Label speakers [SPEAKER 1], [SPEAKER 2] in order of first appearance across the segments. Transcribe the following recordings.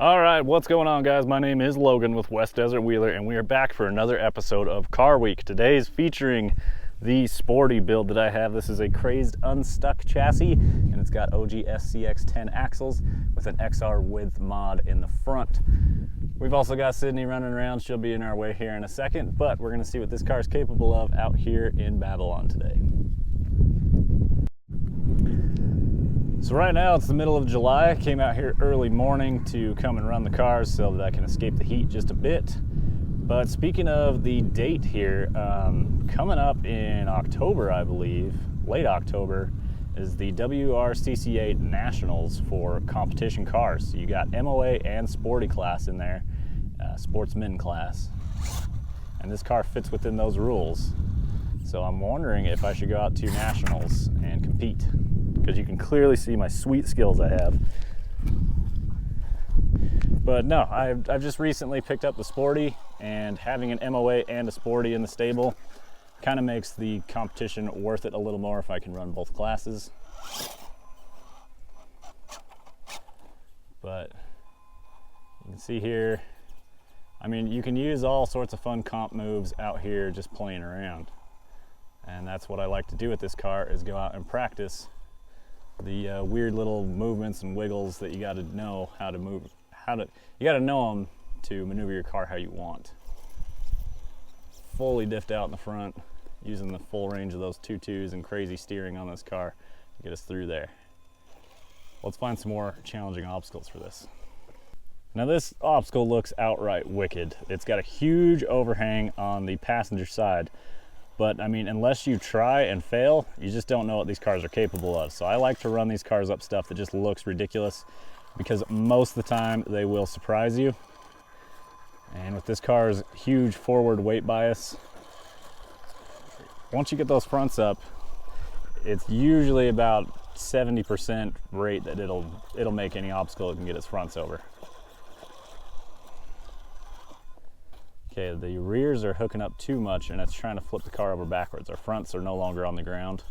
[SPEAKER 1] All right, what's going on, guys? My name is Logan with West Desert Wheeler, and we are back for another episode of Car Week. Today's featuring the Sporty build that I have. This is a Krazed Unstuck chassis, and it's got OG SCX10 axles with an XR width mod in the front. We've also got Sydney running around. She'll be in our way here in a second, but we're going to see what this car is capable of out here in Babylon today. So right now it's the middle of July. I came out here early morning to come and run the cars so that I can escape the heat just a bit. But speaking of the date here, coming up in October, I believe, late October, is the WRCCA Nationals for competition cars. So you got MOA and Sporty class in there, sportsman class. And this car fits within those rules. So I'm wondering if I should go out to Nationals and compete, because you can clearly see my sweet skills I have. But no, I've just recently picked up the Sporty, and having an MOA and a Sporty in the stable kind of makes the competition worth it a little more if I can run both classes. But you can see here, I mean, you can use all sorts of fun comp moves out here just playing around. And that's what I like to do with this car, is go out and practice the weird little movements and wiggles that you got to know how to move. You got to know them to maneuver your car how you want. Fully diffed out in the front, using the full range of those 2.2s and crazy steering on this car to get us through there. Let's find some more challenging obstacles for this. Now this obstacle looks outright wicked. It's got a huge overhang on the passenger side. But I mean, unless you try and fail, you just don't know what these cars are capable of. So I like to run these cars up stuff that just looks ridiculous, because most of the time they will surprise you. And with this car's huge forward weight bias, once you get those fronts up, it's usually about 70% rate that it'll make any obstacle it can get its fronts over. Okay, the rears are hooking up too much and it's trying to flip the car over backwards. Our fronts are no longer on the ground.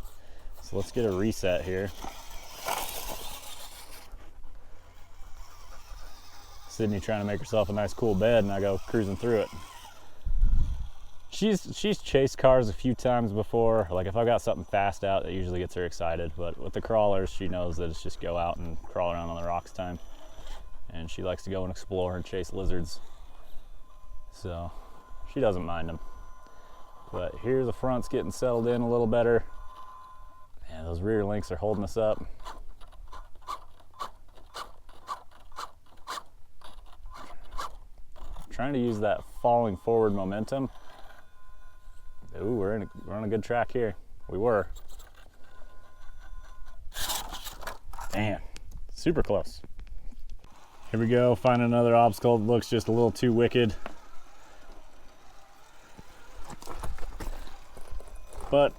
[SPEAKER 1] So let's get a reset here. Sydney trying to make herself a nice cool bed, and I go cruising through it. She's chased cars a few times before. Like if I've got something fast out, it usually gets her excited. But with the crawlers, she knows that it's just go out and crawl around on the rocks time. And she likes to go and explore and chase lizards. So she doesn't mind them. But here the front's getting settled in a little better. And those rear links are holding us up. Trying to use that falling forward momentum. Ooh, we're on a good track here. We were. Damn, super close. Here we go, find another obstacle that looks just a little too wicked. But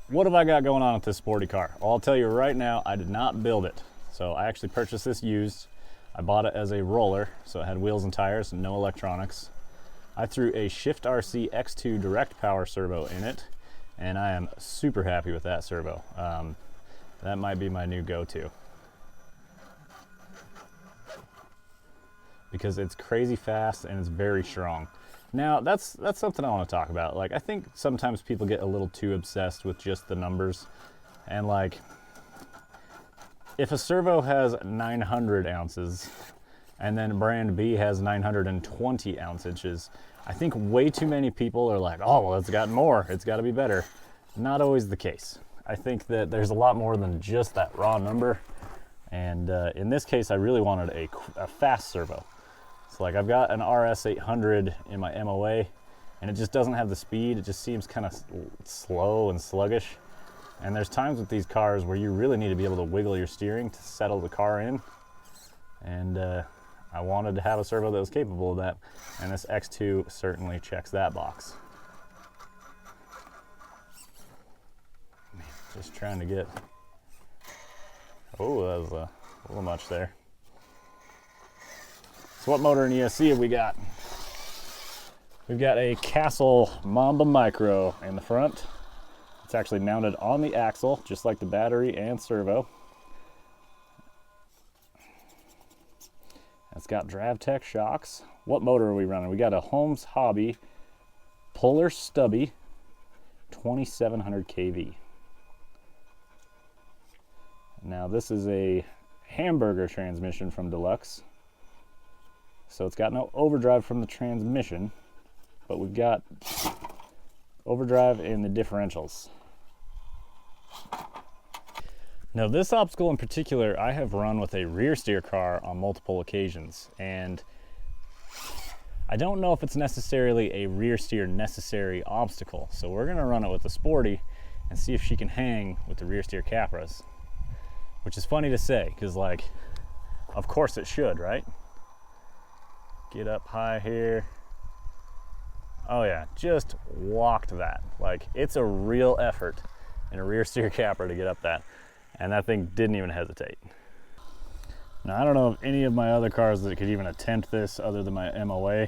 [SPEAKER 1] what have I got going on with this Sporty car? Well, I'll tell you right now, I did not build it. So I actually purchased this used. I bought it as a roller, so it had wheels and tires and no electronics. I threw a Shift RC X2 direct power servo in it, and I am super happy with that servo. That might be my new go-to, because it's crazy fast and it's very strong. Now that's something I want to talk about. Like, I think sometimes people get a little too obsessed with just the numbers, and like, if a servo has 900 ounces and then brand B has 920 ounce inches, I think way too many people are like, oh, well, it's got more, it's got to be better. Not always the case. I think that there's a lot more than just that raw number. And in this case, I really wanted a fast servo. So like, I've got an RS 800 in my MOA, and it just doesn't have the speed. It just seems kind of slow and sluggish. And there's times with these cars where you really need to be able to wiggle your steering to settle the car in. And I wanted to have a servo that was capable of that. And this X2 certainly checks that box. Man, just trying to get... Oh, that was a little much there. So what motor and ESC have we got? We've got a Castle Mamba Micro in the front. It's actually mounted on the axle, just like the battery and servo. It's got DravTech shocks. What motor are we running? We got a Holmes Hobby Puller Stubby 2700 kV. Now this is a hamburger transmission from Deluxe. So it's got no overdrive from the transmission, but we've got overdrive in the differentials. Now this obstacle in particular, I have run with a rear steer car on multiple occasions, and I don't know if it's necessarily a rear steer necessary obstacle. So we're gonna run it with the Sporty and see if she can hang with the rear steer Capras, which is funny to say, because like, of course it should, right? Get up high here. Oh yeah, just walked that. Like, it's a real effort in a rear steer Capra to get up that. And that thing didn't even hesitate. Now, I don't know of any of my other cars that could even attempt this other than my MOA.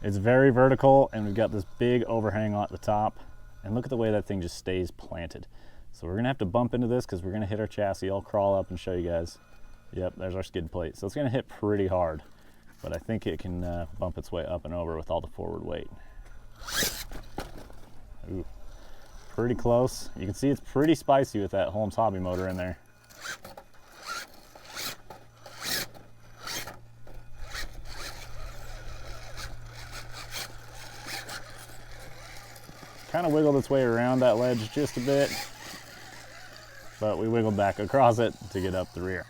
[SPEAKER 1] It's very vertical, and we've got this big overhang at the top. And look at the way that thing just stays planted. So we're gonna have to bump into this because we're gonna hit our chassis. I'll crawl up and show you guys. Yep, there's our skid plate. So it's gonna hit pretty hard, but I think it can bump its way up and over with all the forward weight. Ooh. Pretty close. You can see it's pretty spicy with that Holmes Hobby motor in there. Kind of wiggled its way around that ledge just a bit, but we wiggled back across it to get up the rear.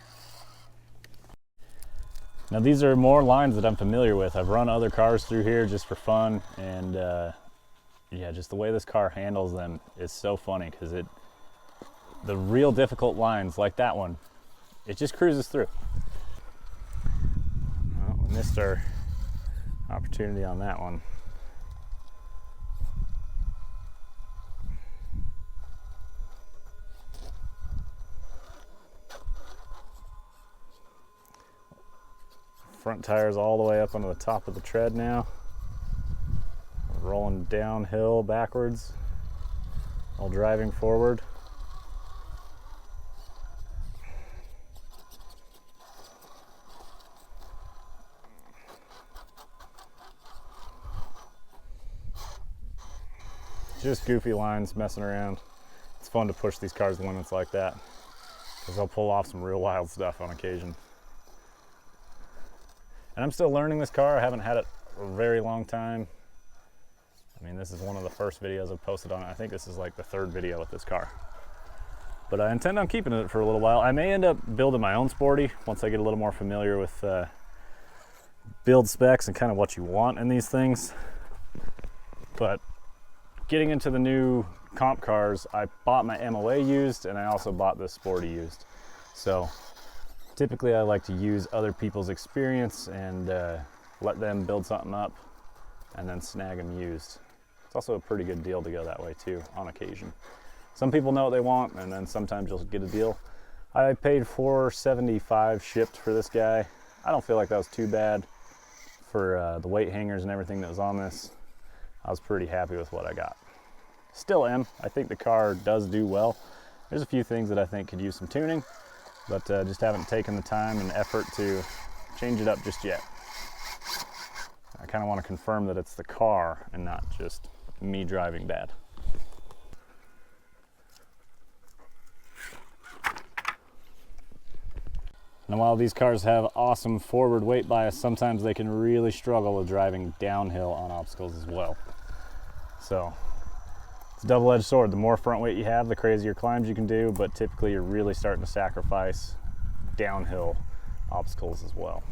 [SPEAKER 1] Now these are more lines that I'm familiar with. I've run other cars through here just for fun, and yeah, just the way this car handles them is so funny, because the real difficult lines like that one, it just cruises through. Well, we missed our opportunity on that one. Front tire's all the way up onto the top of the tread now. Rolling downhill backwards while driving forward. Just goofy lines, messing around. It's fun to push these cars' limits like that, because they'll pull off some real wild stuff on occasion. And I'm still learning this car. I haven't had it for a very long time. I mean, this is one of the first videos I've posted on it. I think this is like the third video with this car. But I intend on keeping it for a little while. I may end up building my own Sporty once I get a little more familiar with build specs and kind of what you want in these things. But getting into the new comp cars, I bought my MOA used, and I also bought this Sporty used. So typically I like to use other people's experience and let them build something up and then snag them used. It's also a pretty good deal to go that way too, on occasion. Some people know what they want, and then sometimes you'll get a deal. I paid $475 shipped for this guy. I don't feel like that was too bad for the weight hangers and everything that was on this. I was pretty happy with what I got. Still am. I think the car does do well. There's a few things that I think could use some tuning, but just haven't taken the time and effort to change it up just yet. I kind of want to confirm that it's the car and not just me driving bad. And while these cars have awesome forward weight bias, sometimes they can really struggle with driving downhill on obstacles as well. So it's a double-edged sword. The more front weight you have, the crazier climbs you can do, but typically you're really starting to sacrifice downhill obstacles as well.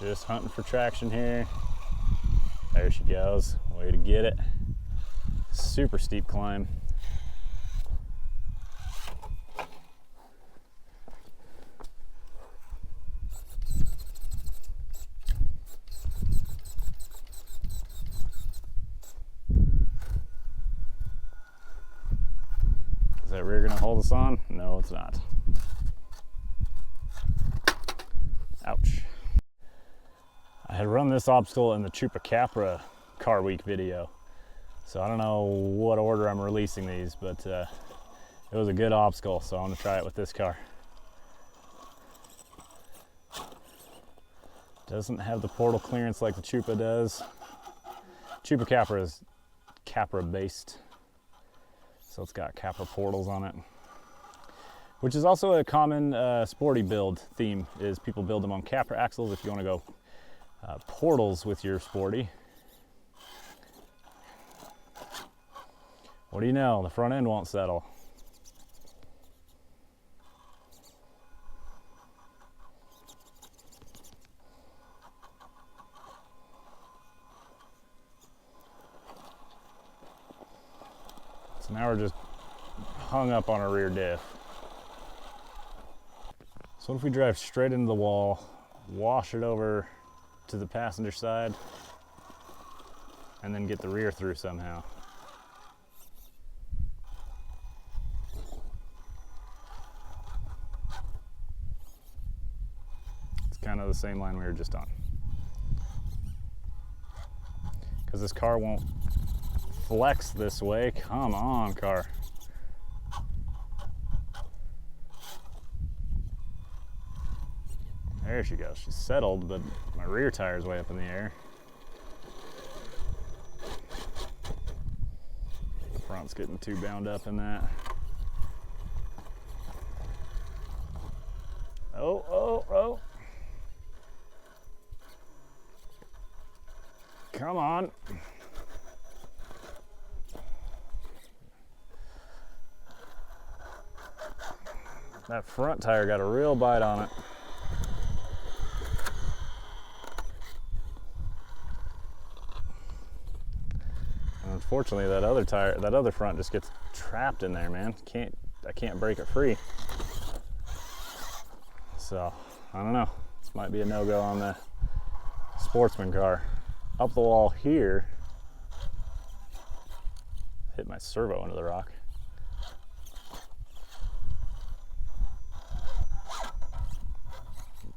[SPEAKER 1] Just hunting for traction here. There she goes. Way to get it. Super steep climb. Is that rear gonna hold us on? No, it's not. Ouch. I had run this obstacle in the Capra Car Week video, so I don't know what order I'm releasing these, but It was a good obstacle, so I'm gonna try it with this car. Doesn't have the portal clearance like the Chupa does. Chupa Capra is Capra based, so it's got Capra portals on it, which is also a common Sporty build theme, is people build them on Capra axles if you want to go portals with your Sporty. What do you know, the front end won't settle. So now we're just hung up on a rear diff. So what if we drive straight into the wall, wash it over to the passenger side, and then get the rear through somehow? It's kind of the same line we were just on. Because this car won't flex this way. Come on, car. There she goes. She's settled, but my rear tire's way up in the air. The front's getting too bound up in that. Oh, oh, oh. Come on. That front tire got a real bite on it. And unfortunately, that other tire, that other front just gets trapped in there, man. I can't break it free. So, I don't know. This might be a no-go on the Sportsman car. Up the wall here. Hit my servo into the rock.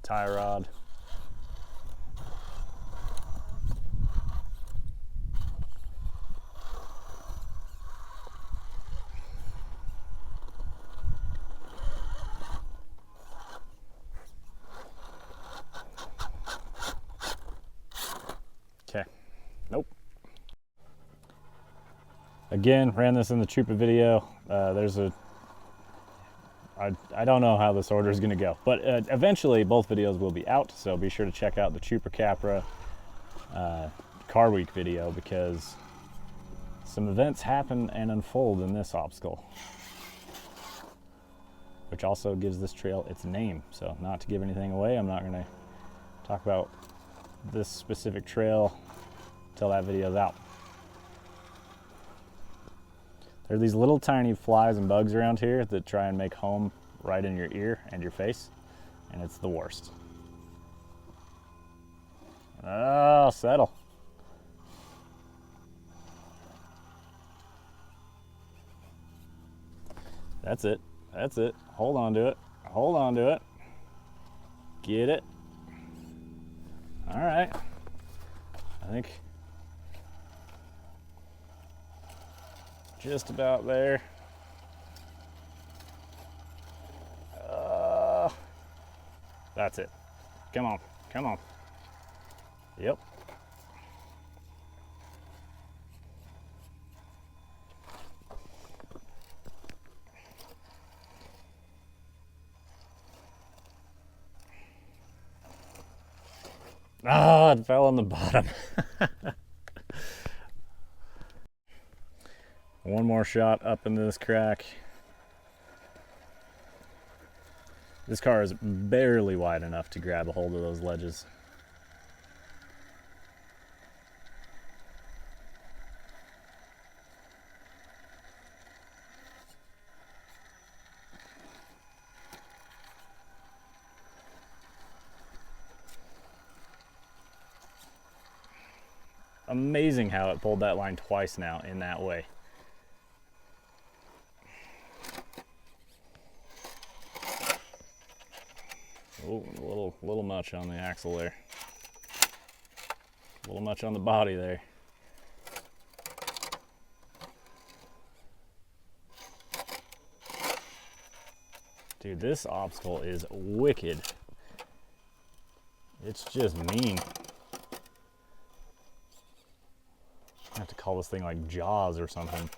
[SPEAKER 1] Tie rod. Okay, nope. Again, ran this in the Chupa video. I don't know how this order is going to go, but eventually both videos will be out, so be sure to check out the Chupa Capra Car Week video, because some events happen and unfold in this obstacle, which also gives this trail its name. So not to give anything away, I'm not going to talk about this specific trail until that video's out. There are these little tiny flies and bugs around here that try and make home right in your ear and your face, and it's the worst. Oh, settle. That's it. That's it. Hold on to it. Hold on to it. Get it. All right. I think just about there. That's it. Come on, come on. Yep. Ah, it fell on the bottom. One more shot up into this crack. This car is barely wide enough to grab a hold of those ledges. Amazing how it pulled that line twice now in that way. Oh, a little much on the axle there. A little much on the body there. Dude, this obstacle is wicked. It's just mean. I have to call this thing like Jaws or something.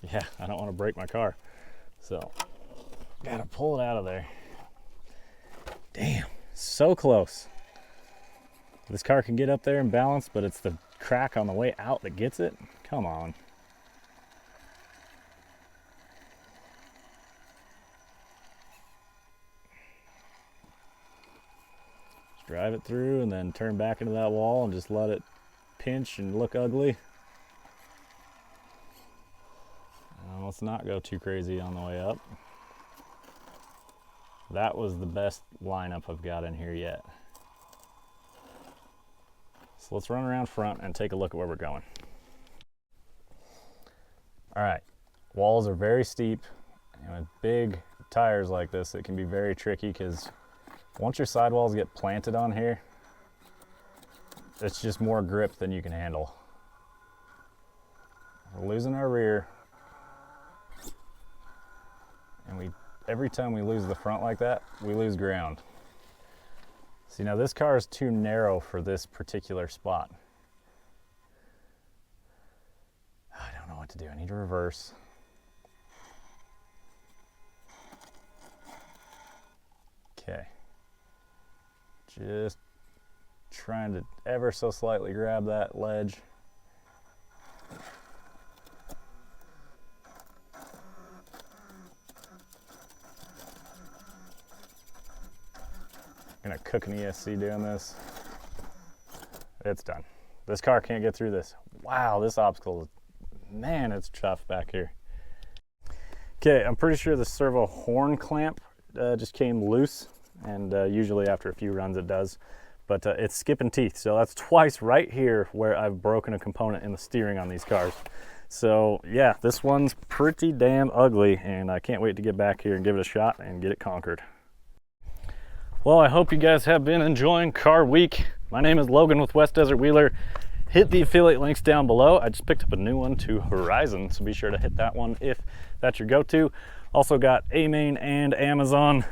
[SPEAKER 1] Yeah, I don't want to break my car. So, gotta pull it out of there. Damn, so close. This car can get up there and balance, but it's the crack on the way out that gets it. Come on. Just drive it through and then turn back into that wall and just let it pinch and look ugly. Let's not go too crazy on the way up. That was the best lineup I've got in here yet. So let's run around front and take a look at where we're going. All right, walls are very steep, and with big tires like this, it can be very tricky because once your sidewalls get planted on here, it's just more grip than you can handle. We're losing our rear. And every time we lose the front like that, we lose ground. See, now this car is too narrow for this particular spot. I don't know what to do. I need to reverse. Okay. Just trying to ever so slightly grab that ledge. Gonna cook an ESC doing this. It's done. This car can't get through this. Wow, this obstacle, man, it's tough back here. Okay, I'm pretty sure the servo horn clamp just came loose, and usually after a few runs it does, but it's skipping teeth. So that's twice right here where I've broken a component in the steering on these cars. So yeah, this one's pretty damn ugly, and I can't wait to get back here and give it a shot and get it conquered. Well, I hope you guys have been enjoying Car Week. My name is Logan with West Desert Wheeler. Hit the affiliate links down below. I just picked up a new one to Horizon, so be sure to hit that one if that's your go-to. Also got A-Main and Amazon.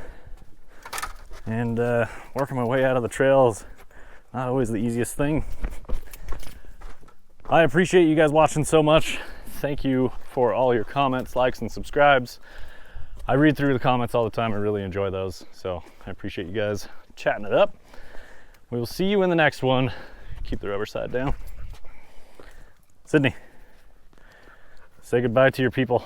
[SPEAKER 1] And working my way out of the trails, not always the easiest thing. I appreciate you guys watching so much. Thank you for all your comments, likes, and subscribes. I read through the comments all the time. I really enjoy those. So I appreciate you guys chatting it up. We will see you in the next one. Keep the rubber side down. Sydney, say goodbye to your people.